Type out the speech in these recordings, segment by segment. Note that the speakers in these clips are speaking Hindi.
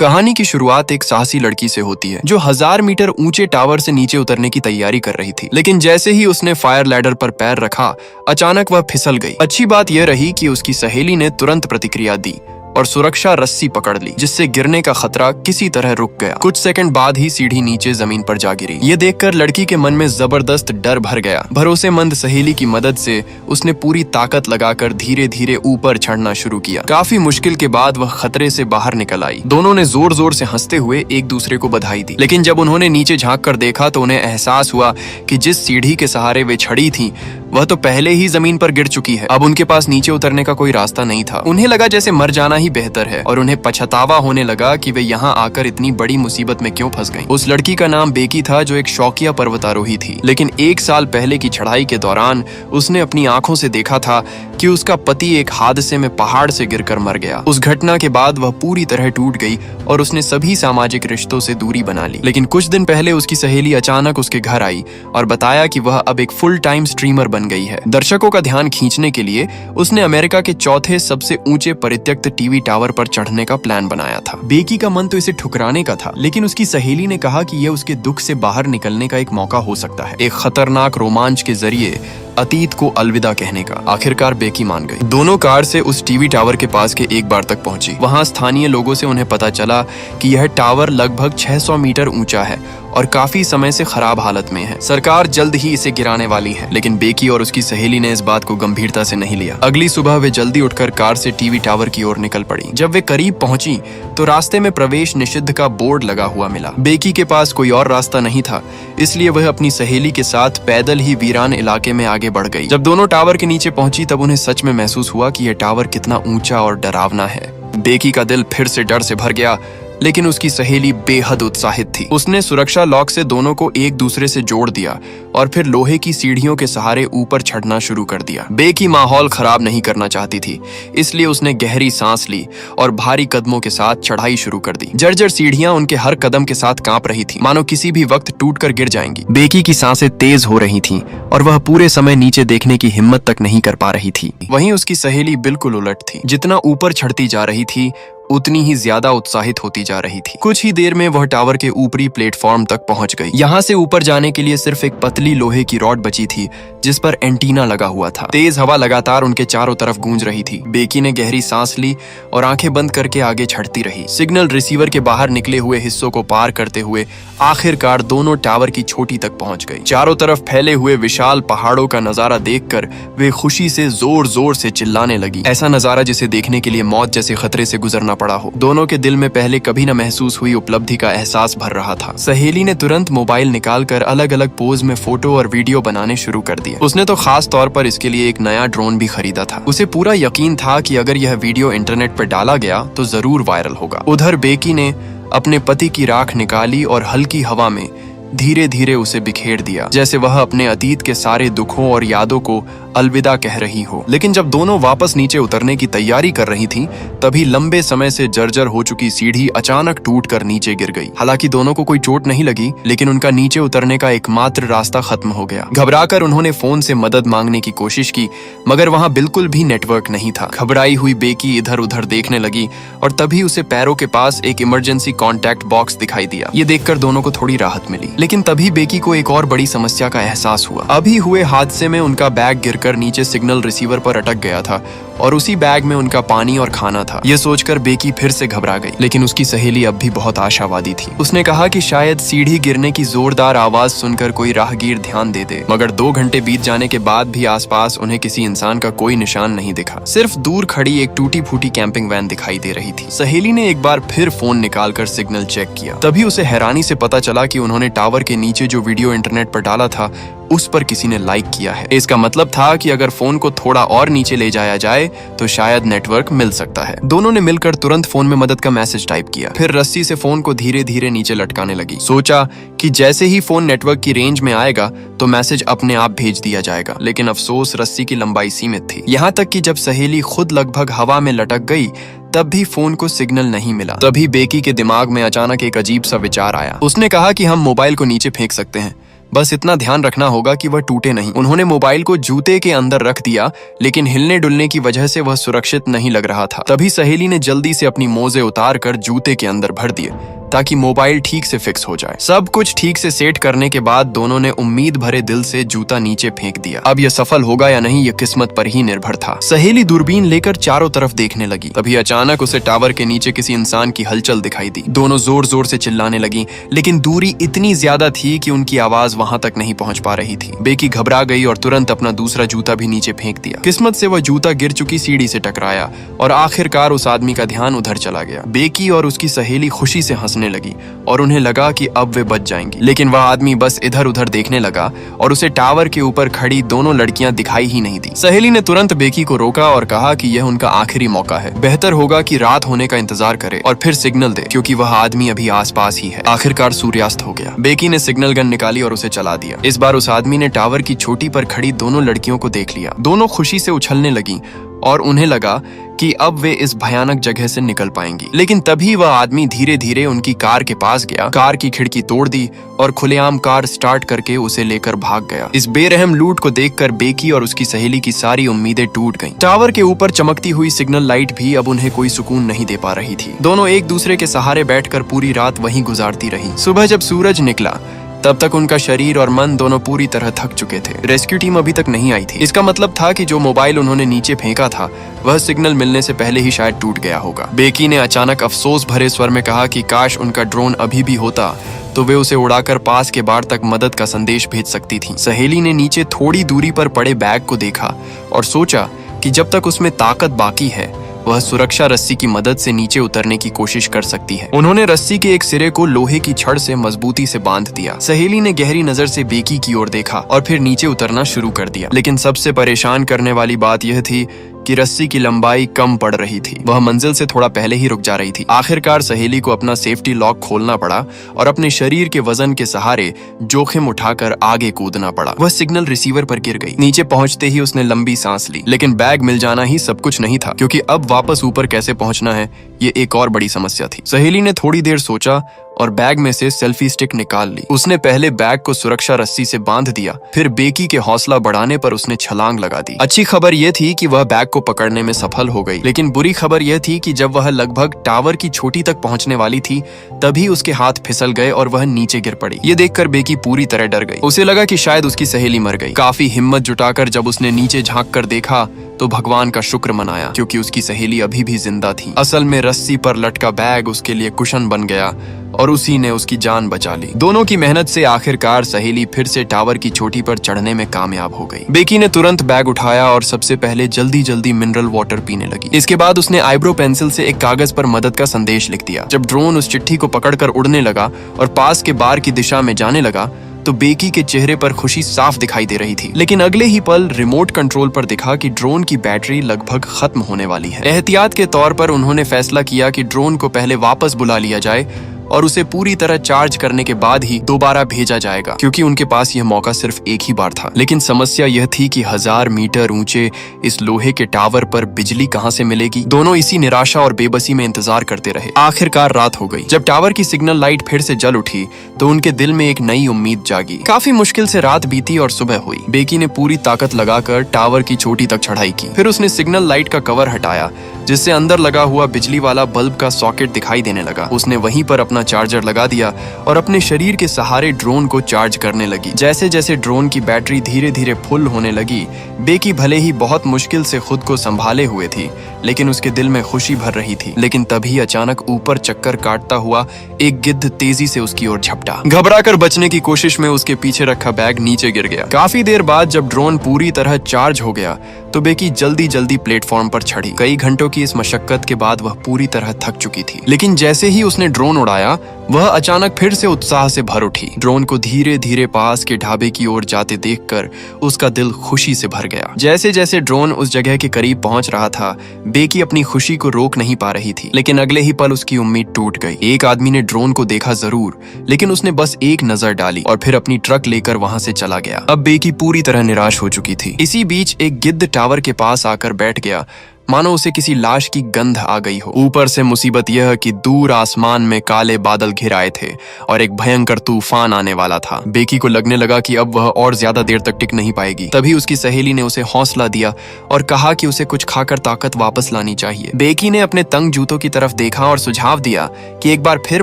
कहानी की शुरुआत एक साहसी लड़की से होती है जो 1000 मीटर ऊंचे टावर से नीचे उतरने की तैयारी कर रही थी। लेकिन जैसे ही उसने फायर लैडर पर पैर रखा, अचानक वह फिसल गई। अच्छी बात यह रही कि उसकी सहेली ने तुरंत प्रतिक्रिया दी और सुरक्षा रस्सी पकड़ ली, जिससे गिरने का खतरा किसी तरह रुक गया। कुछ सेकंड बाद ही सीढ़ी नीचे जमीन पर जा गिरी। ये देखकर लड़की के मन में जबरदस्त डर भर गया। भरोसेमंद सहेली की मदद से उसने पूरी ताकत लगाकर धीरे धीरे ऊपर चढ़ना शुरू किया। काफी मुश्किल के बाद वह खतरे से बाहर निकल आई। दोनों ने जोर जोर से हंसते हुए एक दूसरे को बधाई दी। लेकिन जब उन्होंने नीचे झांक कर देखा तो उन्हें एहसास हुआ कि जिस सीढ़ी के सहारे वे खड़ी थी वह तो पहले ही जमीन पर गिर चुकी है। अब उनके पास नीचे उतरने का कोई रास्ता नहीं था। उन्हें लगा जैसे मर जाना ही बेहतर है और उन्हें पछतावा होने लगा कि वे यहाँ आकर इतनी बड़ी मुसीबत में क्यों फंस गईं। उस लड़की का नाम बेकी था जो एक शौकिया पर्वतारोही थी। लेकिन 1 साल पहले की चढ़ाई के दौरान उसने अपनी आंखों से देखा था कि उसका पति एक हादसे में पहाड़ से गिरकर मर गया। उस घटना के बाद वह पूरी तरह टूट गई और उसने सभी सामाजिक रिश्तों से दूरी बना ली। लेकिन कुछ दिन पहले उसकी सहेली अचानक उसके घर आई और बताया कि वह अब एक फुल टाइम स्ट्रीमर बन गई है। दर्शकों का ध्यान खींचने के लिए उसने अमेरिका के चौथे सबसे ऊंचे परित्यक्त टीवी टावर पर चढ़ने का प्लान बनाया था। बेकी का मन तो इसे ठुकराने का था, लेकिन उसकी सहेली ने कहा कि यह उसके दुख से बाहर निकलने का एक मौका हो सकता है, एक खतरनाक रोमांच के जरिए अतीत को अलविदा कहने का। आखिरकार बेकी मान गई। दोनों कार से उस टीवी टावर के पास के एक बार तक पहुंची। वहां स्थानीय लोगों से उन्हें पता चला कि यह टावर लगभग 600 मीटर ऊंचा है और काफी समय से खराब हालत में है। सरकार जल्द ही इसे गिराने वाली है। लेकिन बेकी और उसकी सहेली ने इस बात को गंभीरता से नहीं लिया। अगली सुबह वे जल्दी उठकर कार से टीवी टावर की ओर निकल पड़ी। जब वे करीब पहुंची तो रास्ते में प्रवेश निषिद्ध का बोर्ड लगा हुआ मिला। बेकी के पास कोई और रास्ता नहीं था, इसलिए वह अपनी सहेली के साथ पैदल ही वीरान इलाके में आगे बढ़ गई। जब दोनों टावर के नीचे पहुंची तब उन्हें सच में महसूस हुआ कि यह टावर कितना ऊंचा और डरावना है। बेकी का दिल फिर से डर से भर गया, लेकिन उसकी सहेली बेहद उत्साहित थी। उसने सुरक्षा लॉक से दोनों को एक दूसरे से जोड़ दिया और फिर लोहे की सीढ़ियों के सहारे ऊपर चढ़ना शुरू कर दिया। बेकी माहौल खराब नहीं करना चाहती थी, इसलिए उसने गहरी सांस ली और भारी कदमों के साथ चढ़ाई शुरू कर दी। जर्जर सीढ़ियां उनके हर कदम के साथ कांप रही थी, मानो किसी भी वक्त टूटकर गिर जाएंगी। बेकी की सांसें तेज हो रही थीं और वह पूरे समय नीचे देखने की हिम्मत तक नहीं कर पा रही थी। वहीं उसकी सहेली बिल्कुल उलट थी। जितना ऊपर चढ़ती जा रही थी उतनी ही ज्यादा उत्साहित होती जा रही थी। कुछ ही देर में वह टावर के ऊपरी प्लेटफॉर्म तक पहुंच गई। यहाँ से ऊपर जाने के लिए सिर्फ एक पतली लोहे की रॉड बची थी जिस पर एंटीना लगा हुआ था। तेज हवा लगातार उनके चारों तरफ गूंज रही थी। बेकी ने गहरी सांस ली और आंखें बंद करके आगे चढ़ती रही। सिग्नल रिसीवर के बाहर निकले हुए हिस्सों को पार करते हुए आखिरकार दोनों टावर की चोटी तक पहुंच गई। चारों तरफ फैले हुए विशाल पहाड़ों का नजारा देखकर वे खुशी से जोर जोर से चिल्लाने लगी। ऐसा नजारा जिसे देखने के लिए मौत जैसे खतरे से गुजरना पड़ा हो। दोनों के दिल में पहले कभी न महसूस हुई उपलब्धि का एहसास भर रहा था। सहेली ने तुरंत मोबाइल निकालकर अलग अलग पोज में फोटो और वीडियो बनाने शुरू कर दिए। उसने तो खास तौर पर इसके लिए एक नया ड्रोन भी खरीदा था। उसे पूरा यकीन था कि अगर यह वीडियो इंटरनेट पर डाला गया तो जरूर वायरल होगा। उधर बेकी ने अपने पति की राख निकाली और हल्की हवा में धीरे धीरे उसे बिखेर दिया, जैसे वह अपने अतीत के सारे दुखों और यादों को अलविदा कह रही हो। लेकिन जब दोनों वापस नीचे उतरने की तैयारी कर रही थीं, तभी लंबे समय से जर्जर हो चुकी सीढ़ी अचानक टूटकर नीचे गिर गई। हालांकि दोनों को कोई चोट नहीं लगी, लेकिन उनका नीचे उतरने का एकमात्र रास्ता खत्म हो गया। घबराकर उन्होंने फोन से मदद मांगने की कोशिश की, मगर वहां बिल्कुल भी नेटवर्क नहीं था। घबराई हुई बेकी इधर उधर देखने लगी और तभी उसे पैरों के पास एक इमरजेंसी कॉन्टैक्ट बॉक्स दिखाई दिया। ये देखकर दोनों को थोड़ी राहत मिली। लेकिन तभी बेकी को एक और बड़ी समस्या का एहसास हुआ। अभी हुए हादसे में उनका बैग गिरकर नीचे सिग्नल रिसीवर पर अटक गया था और उसी बैग में उनका पानी और खाना था। यह सोचकर बेकी फिर से घबरा गई। लेकिन उसकी सहेली अब भी बहुत आशावादी थी। उसने कहा कि शायद सीढ़ी गिरने की जोरदार आवाज सुनकर कोई राहगीर ध्यान दे दे। मगर 2 घंटे बीत जाने के बाद भी आसपास उन्हें किसी इंसान का कोई निशान नहीं दिखा। सिर्फ दूर खड़ी एक टूटी फूटी कैंपिंग वैन दिखाई दे रही थी। सहेली ने एक बार फिर फोन निकालकर सिग्नल चेक किया। तभी उसे हैरानी से पता चला कि उन्होंने टावर के नीचे जो वीडियो इंटरनेट पर डाला था उस पर किसी ने लाइक किया है। इसका मतलब था कि अगर फोन को थोड़ा और नीचे ले जाया जाए तो शायद नेटवर्क मिल सकता है। दोनों ने मिलकर तुरंत फोन में मदद का मैसेज टाइप किया, फिर रस्सी से फोन को धीरे धीरे नीचे लटकाने लगी। सोचा कि जैसे ही फोन नेटवर्क की रेंज में आएगा तो मैसेज अपने आप भेज दिया जाएगा। लेकिन अफसोस रस्सी की लंबाई सीमित थी। यहाँ तक कि जब सहेली खुद लगभग हवा में लटक गई तब भी फोन को सिग्नल नहीं मिला। तभी बेकी के दिमाग में अचानक एक अजीब सा विचार आया। उसने कहा कि हम मोबाइल को नीचे फेंक सकते हैं, बस इतना ध्यान रखना होगा कि वह टूटे नहीं। उन्होंने मोबाइल को जूते के अंदर रख दिया, लेकिन हिलने डुलने की वजह से वह सुरक्षित नहीं लग रहा था। तभी सहेली ने जल्दी से अपनी मोजे उतार कर जूते के अंदर भर दिए ताकि मोबाइल ठीक से फिक्स हो जाए। सब कुछ ठीक से सेट करने के बाद दोनों ने उम्मीद भरे दिल से जूता नीचे फेंक दिया। अब यह सफल होगा या नहीं, यह किस्मत पर ही निर्भर था। सहेली दूरबीन लेकर चारों तरफ देखने लगी। तभी अचानक उसे टावर के नीचे किसी इंसान की हलचल दिखाई दी। दोनों जोर जोर से चिल्लाने लगी, लेकिन दूरी इतनी ज्यादा थी कि उनकी आवाज वहां तक नहीं पहुंच पा रही थी। बेकी घबरा गई और तुरंत अपना दूसरा जूता भी नीचे फेंक दिया। किस्मत से वह जूता गिर चुकी सीढ़ी से टकराया और आखिरकार उस आदमी का ध्यान उधर चला गया। बेकी और उसकी सहेली खुशी से हंसने लगी और उन्हें लगा कि अब वे बच जाएंगी, लेकिन वह आदमी बस इधर उधर देखने लगा और उसे टावर के ऊपर खड़ी दोनों लड़कियां दिखाई ही नहीं दी। सहेली ने तुरंत बेकी को रोका और कहा कि यह उनका आखिरी मौका है, बेहतर होगा कि रात होने का इंतजार करे और फिर सिग्नल दे, क्योंकि वह आदमी अभी आसपास ही है। आखिरकार सूर्यास्त हो गया। बेकी ने सिग्नल गन निकाली और उसे चला दिया। इस बार उस आदमी ने टावर की चोटी पर खड़ी दोनों लड़कियों को देख लिया। दोनों खुशी से उछलने लगी और उन्हें लगा कि अब वे इस भयानक जगह से निकल पाएंगी। लेकिन तभी वह आदमी धीरे धीरे उनकी कार के पास गया, कार की खिड़की तोड़ दी और खुलेआम कार स्टार्ट करके उसे लेकर भाग गया। इस बेरहम लूट को देखकर बेकी और उसकी सहेली की सारी उम्मीदें टूट गईं। टावर के ऊपर चमकती हुई सिग्नल लाइट भी अब उन्हें कोई सुकून नहीं दे पा रही थी। दोनों एक दूसरे के सहारे बैठकर पूरी रात वहीं गुजारती रही। सुबह जब सूरज निकला तब तक उनका शरीर और मन दोनों पूरी तरह थक चुके थे। रेस्क्यू टीम अभी तक नहीं आई थी। इसका मतलब था कि जो मोबाइल उन्होंने नीचे फेंका था वह सिग्नल मिलने से पहले ही शायद टूट गया होगा। बेकी ने अचानक अफसोस भरे स्वर में कहा कि काश उनका ड्रोन अभी भी होता तो वे उसे उड़ाकर पास के बार तक मदद का संदेश भेज सकती थी। सहेली ने नीचे थोड़ी दूरी पर पड़े बैग को देखा और सोचा कि जब तक उसमें ताकत बाकी है वह सुरक्षा रस्सी की मदद से नीचे उतरने की कोशिश कर सकती है। उन्होंने रस्सी के एक सिरे को लोहे की छड़ से मजबूती से बांध दिया। सहेली ने गहरी नजर से बेकी की ओर देखा और फिर नीचे उतरना शुरू कर दिया। लेकिन सबसे परेशान करने वाली बात यह थी कि रस्सी की लंबाई कम पड़ रही थी। वह मंजिल से थोड़ा पहले ही रुक जा रही थी। आखिरकार सहेली को अपना सेफ्टी लॉक खोलना पड़ा और अपने शरीर के वजन के सहारे जोखिम उठाकर आगे कूदना पड़ा। वह सिग्नल रिसीवर पर गिर गई। नीचे पहुंचते ही उसने लंबी सांस ली, लेकिन बैग मिल जाना ही सब कुछ नहीं था, क्योंकि अब वापस ऊपर कैसे पहुंचना है ये एक और बड़ी समस्या थी। सहेली ने थोड़ी देर सोचा और बैग में से सेल्फी स्टिक निकाल ली। उसने पहले बैग को सुरक्षा रस्सी से बांध दिया, फिर बेकी के हौसला बढ़ाने पर उसने छलांग लगा दी। अच्छी खबर यह थी कि वह बैग को पकड़ने में सफल हो गई, लेकिन बुरी खबर यह थी कि जब वह लगभग टावर की चोटी तक पहुंचने वाली थी तभी उसके हाथ फिसल गए और वह नीचे गिर पड़ी। ये देखकर बेकी पूरी तरह डर गई। उसे लगा कि शायद उसकी सहेली मर गई। काफी हिम्मत जुटाकर जब उसने नीचे झांक कर देखा तो भगवान का शुक्र मनाया, क्योंकि उसकी सहेली अभी भी जिंदा थी। असल में रस्सी पर लटका बैग उसके लिए कुशन बन गया और उसी ने उसकी जान बचा ली। दोनों की मेहनत से आखिरकार सहेली फिर से टावर की चोटी पर चढ़ने में कामयाब हो गई। बेकी ने तुरंत बैग उठाया और सबसे पहले जल्दी जल्दी मिनरल वाटर पीने लगी। इसके बाद उसने आईब्रो पेंसिल से एक कागज पर मदद का संदेश लिख दिया। जब ड्रोन उस चिट्ठी को पकड़कर उड़ने लगा और पास के बार की दिशा में जाने लगा तो बेकी के चेहरे पर खुशी साफ दिखाई दे रही थी। लेकिन अगले ही पल रिमोट कंट्रोल पर दिखा कि ड्रोन की बैटरी लगभग खत्म होने वाली है। एहतियात के तौर पर उन्होंने फैसला किया कि ड्रोन को पहले वापस बुला लिया जाए और उसे पूरी तरह चार्ज करने के बाद ही दोबारा भेजा जाएगा, क्योंकि उनके पास यह मौका सिर्फ एक ही बार था। लेकिन समस्या यह थी कि 1000 मीटर ऊंचे इस लोहे के टावर पर बिजली कहां से मिलेगी। दोनों इसी निराशा और बेबसी में इंतजार करते रहे। आखिरकार रात हो गई। जब टावर की सिग्नल लाइट फिर से जल उठी तो उनके दिल में एक नई उम्मीद जागी। काफी मुश्किल से रात बीती और सुबह हुई। बेकी ने पूरी ताकत लगाकर टावर की चोटी तक चढ़ाई की। फिर उसने सिग्नल लाइट का कवर हटाया, जिससे अंदर लगा हुआ बिजली वाला बल्ब का सॉकेट दिखाई देने लगा। उसने वहीं पर अपना चार्जर लगा दिया और अपने शरीर के सहारे ड्रोन को चार्ज करने लगी। जैसे जैसे ड्रोन की बैटरी धीरे धीरे फुल होने लगी, बेकी भले ही बहुत मुश्किल से खुद को संभाले हुए थी, लेकिन उसके दिल में खुशी भर रही थी। लेकिन तभी अचानक ऊपर चक्कर काटता हुआ एक गिद्ध तेजी से उसकी ओर झपटा। घबराकर बचने की कोशिश में उसके पीछे रखा बैग नीचे गिर गया। काफी देर बाद जब ड्रोन पूरी तरह चार्ज हो गया तो बेकी जल्दी जल्दी प्लेटफॉर्म पर चढ़ी। कई घंटों की इस मशक्कत के बाद वह पूरी तरह थक चुकी थी, लेकिन जैसे ही उसने ड्रोन उड़ाया वह अचानक फिर से उत्साह से भर उठी। ड्रोन को धीरे धीरे पास के ढाबे की ओर जाते देखकर उसका दिल खुशी से भर गया। जैसे जैसे ड्रोन उस जगह के करीब पहुंच रहा था, बेकी अपनी खुशी को रोक नहीं पा रही थी। लेकिन अगले ही पल उसकी उम्मीद टूट गई। एक आदमी ने ड्रोन को देखा जरूर, लेकिन उसने बस एक नजर डाली और फिर अपनी ट्रक लेकर वहां से चला गया। अब बेकी पूरी तरह निराश हो चुकी थी। इसी बीच एक गिद्ध टावर के पास आकर बैठ गया मानो उसे किसी लाश की गंध आ गई हो। ऊपर से मुसीबत यह कि दूर आसमान में काले बादल घिर आए थे और एक भयंकर तूफान आने वाला था। बेकी को लगने लगा कि अब वह और ज्यादा देर तक टिक नहीं पाएगी। तभी उसकी सहेली ने उसे हौसला दिया और कहा कि उसे कुछ खाकर ताकत वापस लानी चाहिए। बेकी ने अपने तंग जूतों की तरफ देखा और सुझाव दिया कि एक बार फिर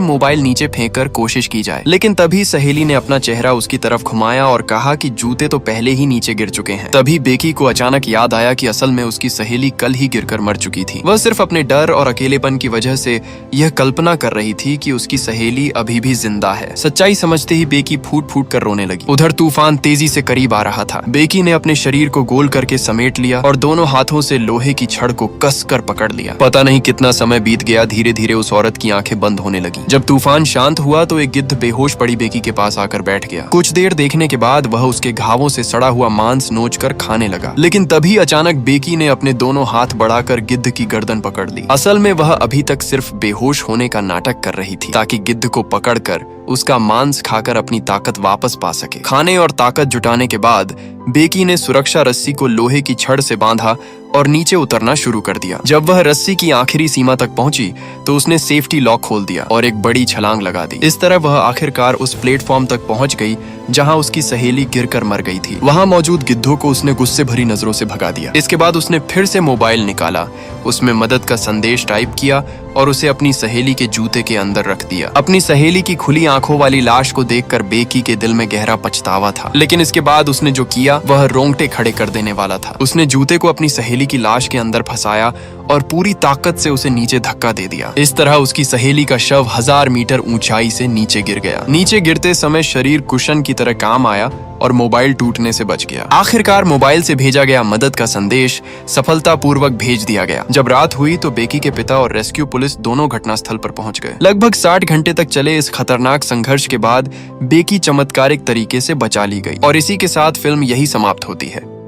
मोबाइल नीचे फेंककर कोशिश की जाए। लेकिन तभी सहेली ने अपना चेहरा उसकी तरफ घुमाया और कहा कि जूते तो पहले ही नीचे गिर चुके हैं। तभी बेकी को अचानक याद आया कि असल में उसकी सहेली कल ही गिरकर मर चुकी थी। वह सिर्फ अपने डर और अकेलेपन की वजह से यह कल्पना कर रही थी कि उसकी सहेली अभी भी जिंदा है। सच्चाई समझते ही बेकी फूट फूट कर रोने लगी। उधर तूफान तेजी से करीब आ रहा था। बेकी ने अपने शरीर को गोल करके समेट लिया और दोनों हाथों से लोहे की छड़ को कस कर पकड़ लिया। पता नहीं कितना समय बीत गया, धीरे धीरे उस औरत की आंखें बंद होने लगी। जब तूफान शांत हुआ तो एक गिद्ध बेहोश पड़ी बेकी के पास आकर बैठ गया। कुछ देर देखने के बाद वह उसके घावों से सड़ा हुआ मांस नोचकर खाने लगा। लेकिन तभी अचानक बेकी ने अपने दोनों हाथ बढ़ाकर गिद्ध की गर्दन पकड़ ली। असल में वह अभी तक सिर्फ बेहोश होने का नाटक कर रही थी ताकि गिद्ध को पकड़कर उसका मांस खाकर अपनी ताकत वापस पा सके। खाने और ताकत जुटाने के बाद बेकी ने सुरक्षा रस्सी को लोहे की छड़ से बांधा और नीचे उतरना शुरू कर दिया। जब वह रस्सी की आखिरी सीमा तक पहुंची तो उसने सेफ्टी लॉक खोल दिया और एक बड़ी छलांग लगा दी। इस तरह वह आखिरकार उस प्लेटफॉर्म तक पहुंच गई जहां उसकी सहेली गिरकर मर गई थी। वहां मौजूद गिद्धों को उसने गुस्से भरी नजरों से भगा दिया। इसके बाद उसने फिर से मोबाइल निकाला, उसमें मदद का संदेश टाइप किया और उसे अपनी सहेली के जूते के अंदर रख दिया। अपनी सहेली की खुली आंखों वाली लाश को देखकर बेकी के दिल में गहरा पछतावा था, लेकिन इसके बाद उसने जो किया वह रोंगटे खड़े कर देने वाला था। उसने जूते को अपनी सहेली की लाश के अंदर फंसाया और पूरी ताकत से उसे नीचे धक्का दे दिया। इस तरह उसकी सहेली का शव 1000 मीटर ऊंचाई से नीचे गिर गया। नीचे गिरते समय शरीर कुशन की तरह काम आया और मोबाइल टूटने से बच गया। आखिरकार मोबाइल से भेजा गया मदद का संदेश सफलतापूर्वक भेज दिया गया। जब रात हुई तो बेकी के पिता और रेस्क्यू पुलिस दोनों घटनास्थल पर पहुंच गए। लगभग 60 घंटे तक चले इस खतरनाक संघर्ष के बाद बेकी चमत्कारिक तरीके से बचा ली गई और इसी के साथ फिल्म यही समाप्त होती है।